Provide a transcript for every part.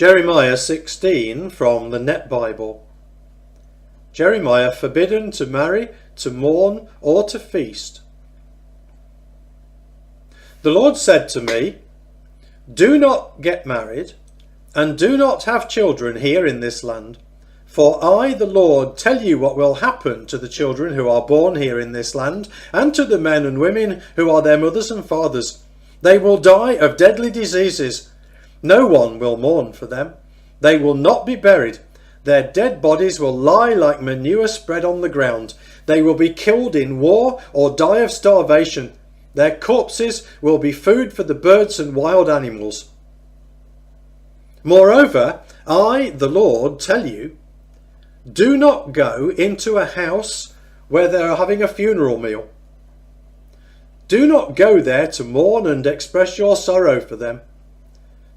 Jeremiah 16 from the Net Bible. Jeremiah forbidden to marry, to mourn, or to feast. The Lord said to me, "Do not get married, and do not have children here in this land. For I, the Lord, tell you what will happen to the children who are born here in this land, and to the men and women who are their mothers and fathers. They will die of deadly diseases. No one will mourn for them. They will not be buried. Their dead bodies will lie like manure spread on the ground. They will be killed in war or die of starvation. Their corpses will be food for the birds and wild animals. Moreover, I, the Lord, tell you, do not go into a house where they are having a funeral meal. Do not go there to mourn and express your sorrow for them.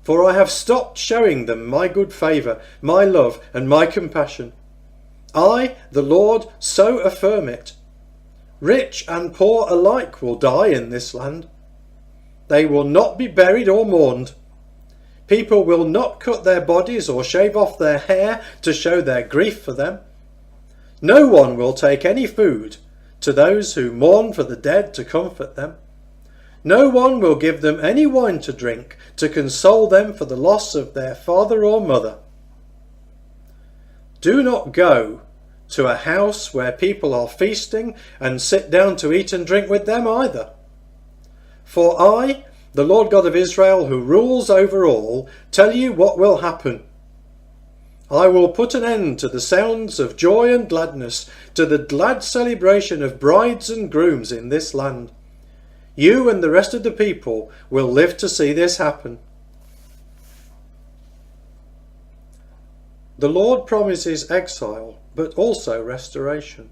For I have stopped showing them my good favour, my love and my compassion. I, the Lord, so affirm it. Rich and poor alike will die in this land. They will not be buried or mourned. People will not cut their bodies or shave off their hair to show their grief for them. No one will take any food to those who mourn for the dead to comfort them. No one will give them any wine to drink to console them for the loss of their father or mother. Do not go to a house where people are feasting and sit down to eat and drink with them either. For I, the Lord God of Israel, who rules over all, tell you what will happen. I will put an end to the sounds of joy and gladness, to the glad celebration of brides and grooms in this land. You and the rest of the people will live to see this happen." The Lord promises exile, but also restoration.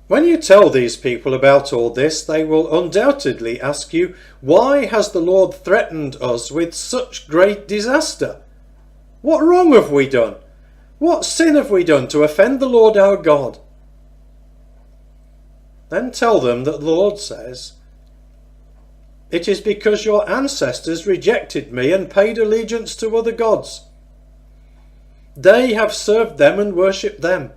When you tell these people about all this, they will undoubtedly ask you, "Why has the Lord threatened us with such great disaster? What wrong have we done? What sin have we done to offend the Lord our God?" Then tell them that the Lord says, "It is because your ancestors rejected me and paid allegiance to other gods. They have served them and worshipped them.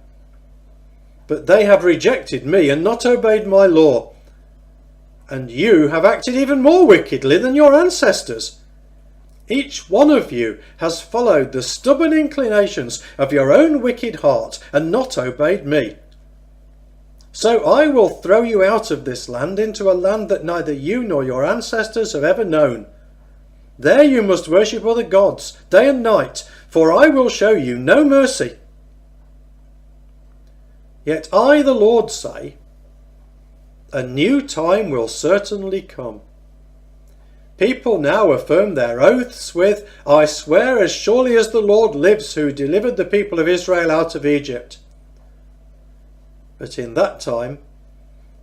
But they have rejected me and not obeyed my law. And you have acted even more wickedly than your ancestors. Each one of you has followed the stubborn inclinations of your own wicked heart and not obeyed me. So I will throw you out of this land into a land that neither you nor your ancestors have ever known. There you must worship other gods day and night, for I will show you no mercy. Yet I, the Lord, say, a new time will certainly come. People now affirm their oaths with, 'I swear as surely as the Lord lives, who delivered the people of Israel out of Egypt.' But in that time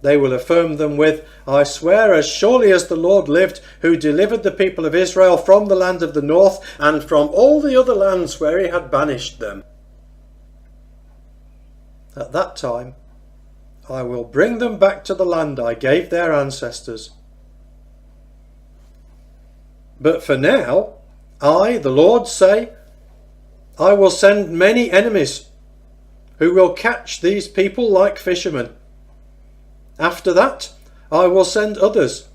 they will affirm them with, 'I swear as surely as the Lord lived, who delivered the people of Israel from the land of the north and from all the other lands where he had banished them.' At that time I will bring them back to the land I gave their ancestors. But for now, I, the Lord, say, I will send many enemies who will catch these people like fishermen. After that, I will send others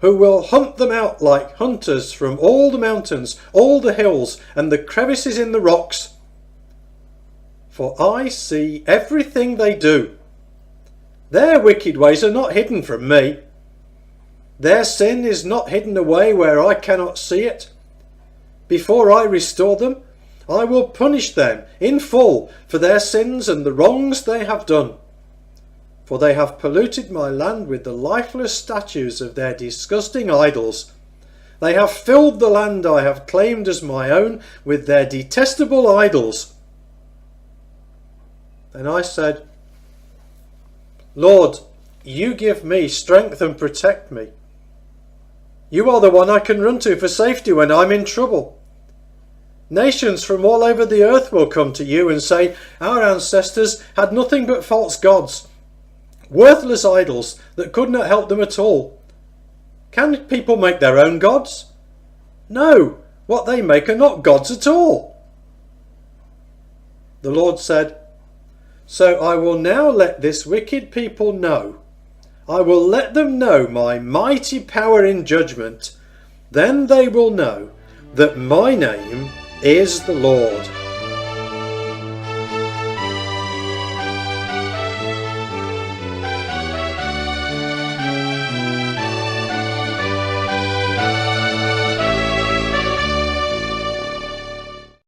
who will hunt them out like hunters from all the mountains, all the hills, and the crevices in the rocks. For I see everything they do. Their wicked ways are not hidden from me. Their sin is not hidden away where I cannot see it. Before I restore them, I will punish them in full for their sins and the wrongs they have done. For they have polluted my land with the lifeless statues of their disgusting idols. They have filled the land I have claimed as my own with their detestable idols." Then I said, "Lord, you give me strength and protect me. You are the one I can run to for safety when I'm in trouble. Nations from all over the earth will come to you and say, 'Our ancestors had nothing but false gods, worthless idols that could not help them at all.' Can people make their own gods? No, what they make are not gods at all." The Lord said, "So I will now let this wicked people know. I will let them know my mighty power in judgment. Then they will know that my name is the Lord."